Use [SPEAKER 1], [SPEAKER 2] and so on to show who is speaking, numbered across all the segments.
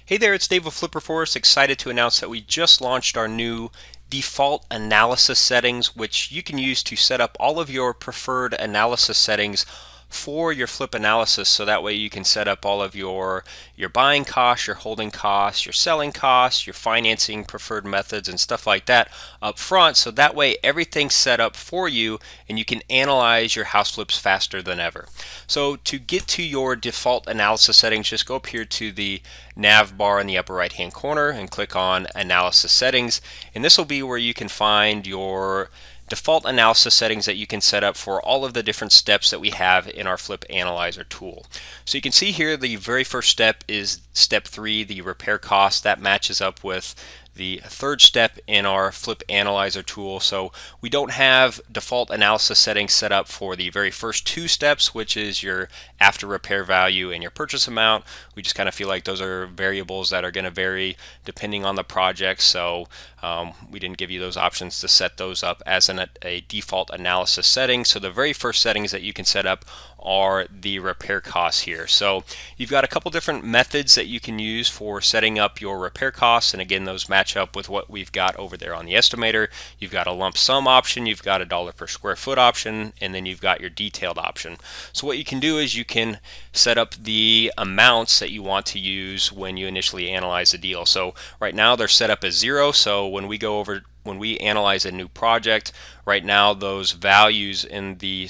[SPEAKER 1] Hey there, it's Dave with FlipperForce. Excited to announce that we just launched our new default analysis settings, which you can use to set up all of your preferred analysis settings for your flip analysis. So that way you can set up all of your buying costs, your holding costs, your selling costs, your financing preferred methods and stuff like that up front. So that way everything's set up for you and you can analyze your house flips faster than ever. So to get to your default analysis settings, just go up here to the nav bar in the upper right hand corner and click on analysis settings, and this will be where you can find your default analysis settings that you can set up for all of the different steps that we have in our flip analyzer tool. So you can see here the very first step is step 3, the repair cost. That matches up with the third step in our flip analyzer tool. So we don't have default analysis settings set up for the very first 2 steps, which is your after repair value and your purchase amount. We just kind of feel like those are variables that are going to vary depending on the project. So we didn't give you those options to set those up as a default analysis setting. So the very first settings that you can set up are the repair costs here. So you've got a couple different methods that you can use for setting up your repair costs, and again those match up with what we've got over there on the estimator. You've got a lump sum option, you've got a dollar per square foot option, and then you've got your detailed option. So what you can do is you can set up the amounts that you want to use when you initially analyze the deal. So right now they're set up as 0, so when we analyze a new project, right now those values in the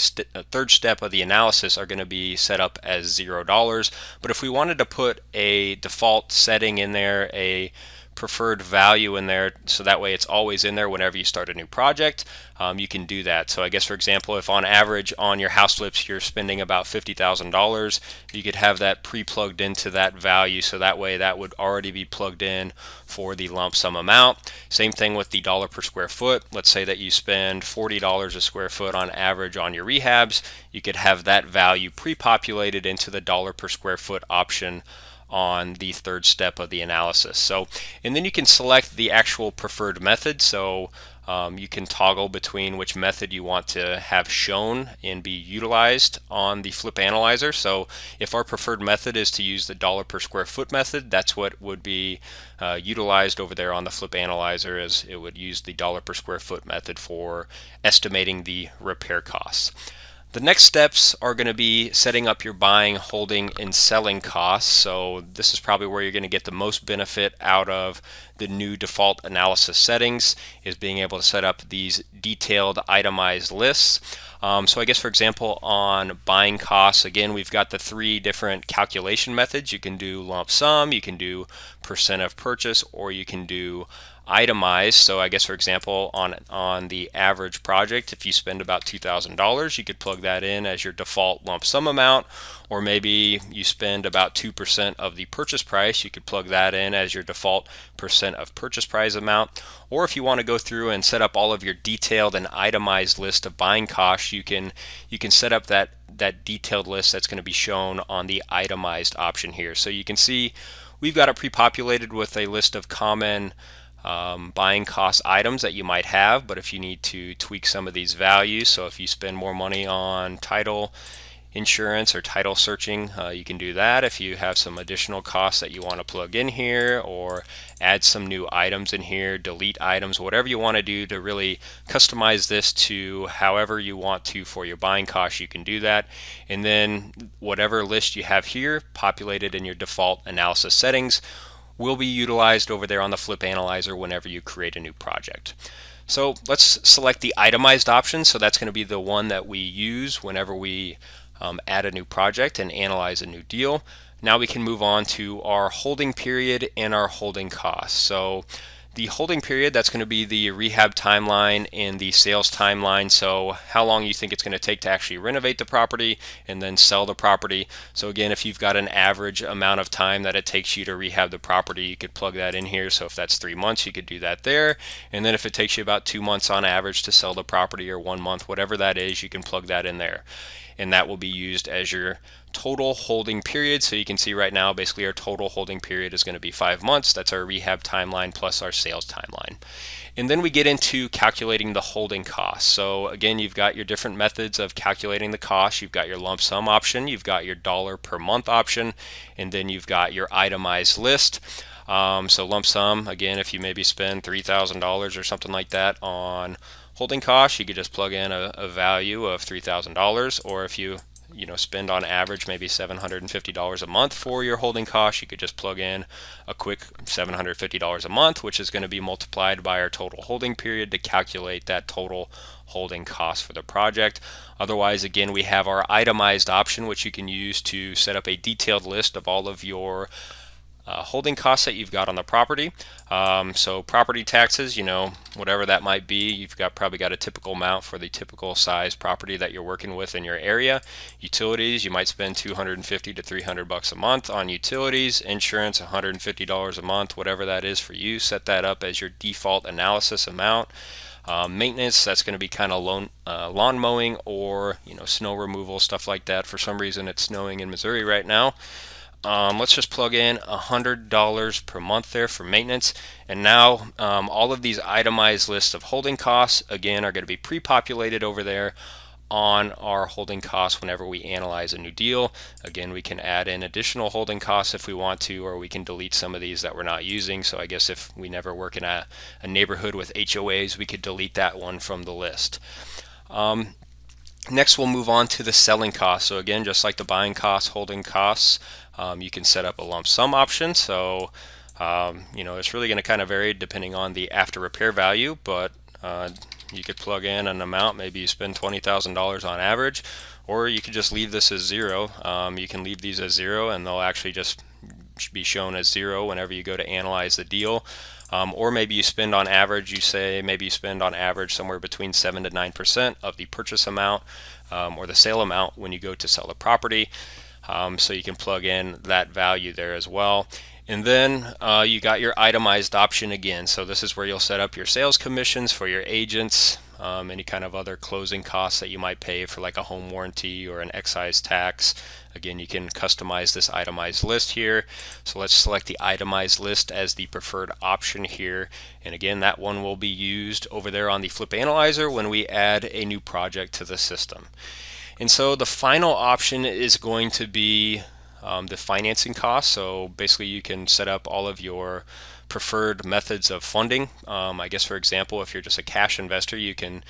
[SPEAKER 1] third step of the analysis are going to be set up as $0. But if we wanted to put a default setting in there, a preferred value in there, so that way it's always in there whenever you start a new project, you can do that. So I guess, for example, if on average on your house flips you're spending about $50,000, you could have that pre-plugged into that value, so that way that would already be plugged in for the lump sum amount. Same thing with the dollar per square foot. Let's say that you spend $40 a square foot on average on your rehabs, you could have that value pre-populated into the dollar per square foot option on the third step of the analysis. So, and then you can select the actual preferred method. So you can toggle between which method you want to have shown and be utilized on the flip analyzer. So if our preferred method is to use the dollar per square foot method, that's what would be utilized over there on the flip analyzer, as it would use the dollar per square foot method for estimating the repair costs. The next steps are going to be setting up your buying, holding, and selling costs. So this is probably where you're going to get the most benefit out of the new default analysis settings, is being able to set up these detailed itemized lists. So I guess, for example, on buying costs, again, we've got the 3 different calculation methods. You can do lump sum, you can do percent of purchase, or you can do itemized. So I guess, for example, on the average project, if you spend about $2,000, you could plug that in as your default lump sum amount, or maybe you spend about 2% of the purchase price, you could plug that in as your default percent of purchase price amount. Or if you want to go through and set up all of your detailed and itemized list of buying costs, you can set up that detailed list that's going to be shown on the itemized option here. So you can see we've got it pre-populated with a list of common buying cost items that you might have, but if you need to tweak some of these values, so if you spend more money on title insurance or title searching, you can do that. If you have some additional costs that you want to plug in here, or add some new items in here, delete items, whatever you want to do to really customize this to however you want to for your buying costs, you can do that. And then whatever list you have here populated in your default analysis settings will be utilized over there on the flip analyzer whenever you create a new project. So let's select the itemized option. So that's going to be the one that we use whenever we add a new project and analyze a new deal. Now we can move on to our holding period and our holding costs. So the holding period, that's going to be the rehab timeline and the sales timeline. So how long you think it's going to take to actually renovate the property and then sell the property. So again, if you've got an average amount of time that it takes you to rehab the property, you could plug that in here. So if that's 3 months, you could do that there. And then if it takes you about 2 months on average to sell the property, or 1 month, whatever that is, you can plug that in there. and that will be used as your total holding period. So you can see right now basically our total holding period is going to be 5 months. That's our rehab timeline plus our sales timeline. And then we get into calculating the holding costs. So again, you've got your different methods of calculating the cost. You've got your lump sum option, you've got your dollar per month option, and then you've got your itemized list. So lump sum, again, if you maybe spend $3,000 or something like that on holding costs, you could just plug in a value of $3,000. Or if you spend on average maybe $750 a month for your holding costs, you could just plug in a quick $750 a month, which is going to be multiplied by our total holding period to calculate that total holding cost for the project. Otherwise, again, we have our itemized option, which you can use to set up a detailed list of all of your holding costs that you've got on the property. So property taxes, whatever that might be, you've probably got a typical amount for the typical size property that you're working with in your area. Utilities, you might spend $250 to $300 a month on utilities. Insurance, $150 a month, whatever that is for you. Set that up as your default analysis amount. Maintenance, that's going to be kind of lawn mowing or snow removal, stuff like that. For some reason it's snowing in Missouri right now. Let's just plug in $100 per month there for maintenance. And now all of these itemized lists of holding costs, again, are going to be pre-populated over there on our holding costs whenever we analyze a new deal. Again, we can add in additional holding costs if we want to, or we can delete some of these that we're not using. So I guess if we never work in a neighborhood with HOAs, we could delete that one from the list. Next, we'll move on to the selling costs. So again, just like the buying costs, holding costs, you can set up a lump sum option. So it's really going to kind of vary depending on the after repair value, but you could plug in an amount. Maybe you spend $20,000 on average, or you could just leave this as zero. You can leave these as zero, and they'll actually just be shown as zero whenever you go to analyze the deal. Or maybe you spend on average, maybe you spend on average somewhere between 7 to 9% of the purchase amount or the sale amount when you go to sell the property. So you can plug in that value there as well. And then you got your itemized option again. So this is where you'll set up your sales commissions for your agents, any kind of other closing costs that you might pay for like a home warranty or an excise tax. Again, you can customize this itemized list here. So let's select the itemized list as the preferred option here. And again, that one will be used over there on the Flip Analyzer when we add a new project to the system. And so the final option is going to be the financing costs. So basically you can set up all of your preferred methods of funding. I guess, for example, if you're just a cash investor, you can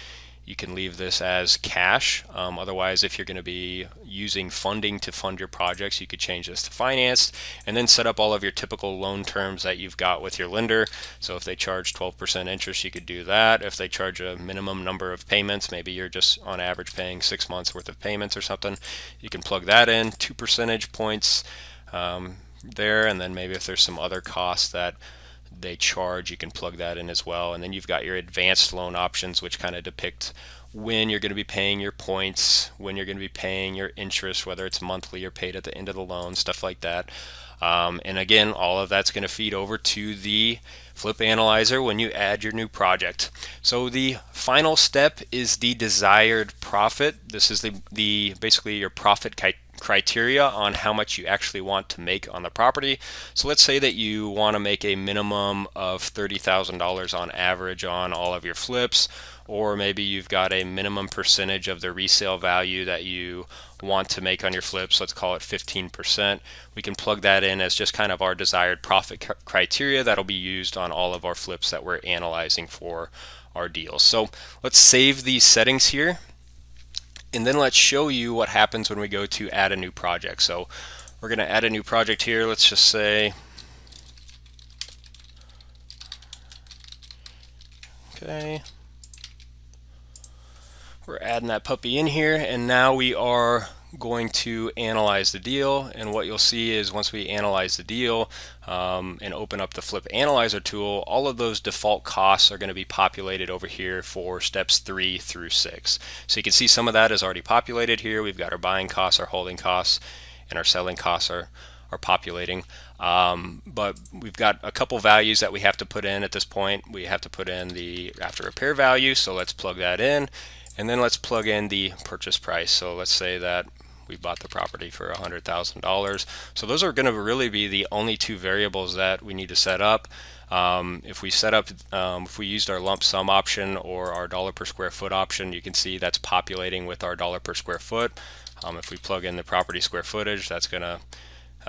[SPEAKER 1] leave this as cash. Otherwise, if you're going to be using funding to fund your projects, you could change this to financed, and then set up all of your typical loan terms that you've got with your lender. So if they charge 12% interest, you could do that. If they charge a minimum number of payments, maybe you're just on average paying 6 months worth of payments or something, you can plug that in, 2 percentage points there. And then maybe if there's some other costs that they charge, you can plug that in as well. And then you've got your advanced loan options, which kind of depict when you're going to be paying your points, when you're going to be paying your interest, whether it's monthly or paid at the end of the loan, stuff like that. And again, all of that's going to feed over to the Flip Analyzer when you add your new project. So the final step is the desired profit. This is the basically your profit criteria on how much you actually want to make on the property. So let's say that you want to make a minimum of $30,000 on average on all of your flips, or maybe you've got a minimum percentage of the resale value that you want to make on your flips. Let's call it 15%. We can plug that in as just kind of our desired profit criteria that'll be used on all of our flips that we're analyzing for our deals. So let's save these settings here. And then let's show you what happens when we go to add a new project. So we're going to add a new project here. Let's just say, okay, we're adding that puppy in here, and now we are going to analyze the deal. And what you'll see is once we analyze the deal and open up the Flip Analyzer tool, all of those default costs are going to be populated over here for steps 3 through 6. So you can see some of that is already populated here. We've got our buying costs, our holding costs, and our selling costs are populating. But we've got a couple values that we have to put in at this point. We have to put in the after repair value, so let's plug that in. And then let's plug in the purchase price. So let's say that we bought the property for $100,000. So those are going to really be the only two variables that we need to set up. If we used our lump sum option or our dollar per square foot option, you can see that's populating with our dollar per square foot. If we plug in the property square footage, that's going to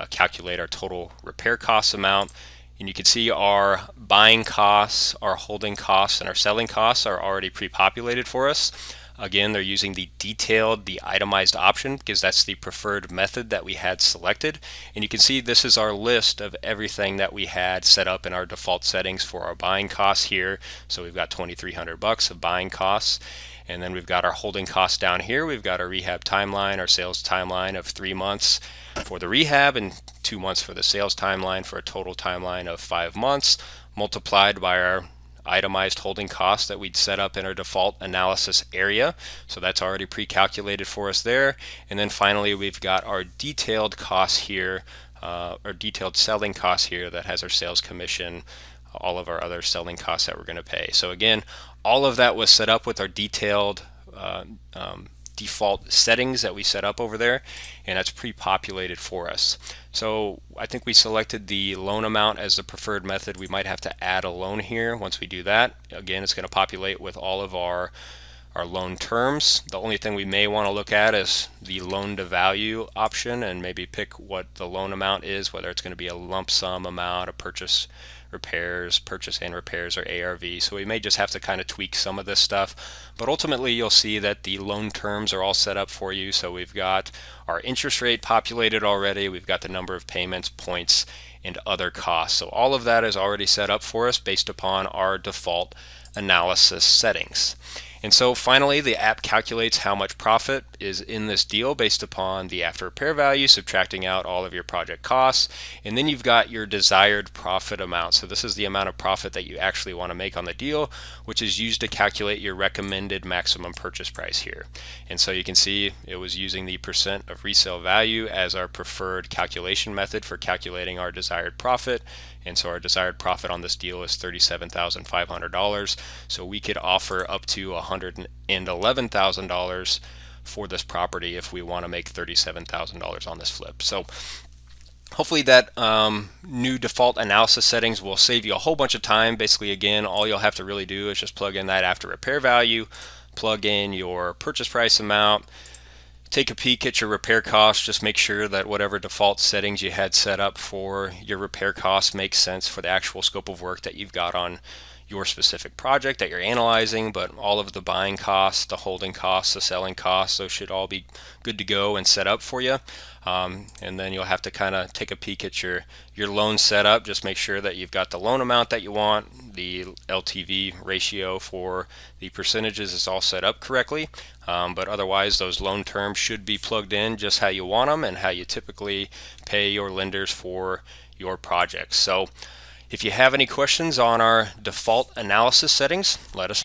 [SPEAKER 1] calculate our total repair cost amount. And you can see our buying costs, our holding costs, and our selling costs are already pre-populated for us. Again, they're using the itemized option because that's the preferred method that we had selected. And you can see this is our list of everything that we had set up in our default settings for our buying costs here. So we've got $2,300 of buying costs. And then we've got our holding costs down here. We've got our rehab timeline, our sales timeline of 3 months for the rehab and 2 months for the sales timeline, for a total timeline of 5 months, multiplied by our itemized holding costs that we'd set up in our default analysis area. So that's already pre-calculated for us there. And then finally, we've got our detailed costs here, or detailed selling costs here, that has our sales commission, all of our other selling costs that we're going to pay. So again, all of that was set up with our detailed default settings that we set up over there, and that's pre-populated for us. So I think we selected the loan amount as the preferred method. We might have to add a loan here. Once we do that, again, it's going to populate with all of our loan terms. The only thing we may want to look at is the loan to value option and maybe pick what the loan amount is, whether it's going to be a lump sum amount, a purchase and repairs, or ARV. So we may just have to kind of tweak some of this stuff, but ultimately you'll see that the loan terms are all set up for you. So we've got our interest rate populated already, we've got the number of payments, points, and other costs. So all of that is already set up for us based upon our default analysis settings. And so finally, the app calculates how much profit is in this deal based upon the after repair value, subtracting out all of your project costs. And then you've got your desired profit amount. So this is the amount of profit that you actually want to make on the deal, which is used to calculate your recommended maximum purchase price here. And so you can see it was using the percent of resale value as our preferred calculation method for calculating our desired profit. And so our desired profit on this deal is $37,500. So we could offer up to $111,000 for this property if we want to make $37,000 on this flip. So hopefully that new default analysis settings will save you a whole bunch of time. Basically, again, all you'll have to really do is just plug in that after repair value, plug in your purchase price amount, take a peek at your repair costs. Just make sure that whatever default settings you had set up for your repair costs makes sense for the actual scope of work that you've got on your specific project that you're analyzing. But all of the buying costs, the holding costs, the selling costs, those should all be good to go and set up for you. And then you'll have to kind of take a peek at your loan setup. Just make sure that you've got the loan amount that you want, the LTV ratio for the percentages is all set up correctly. But otherwise, those loan terms should be plugged in just how you want them and how you typically pay your lenders for your projects. So if you have any questions on our default analysis settings, let us know.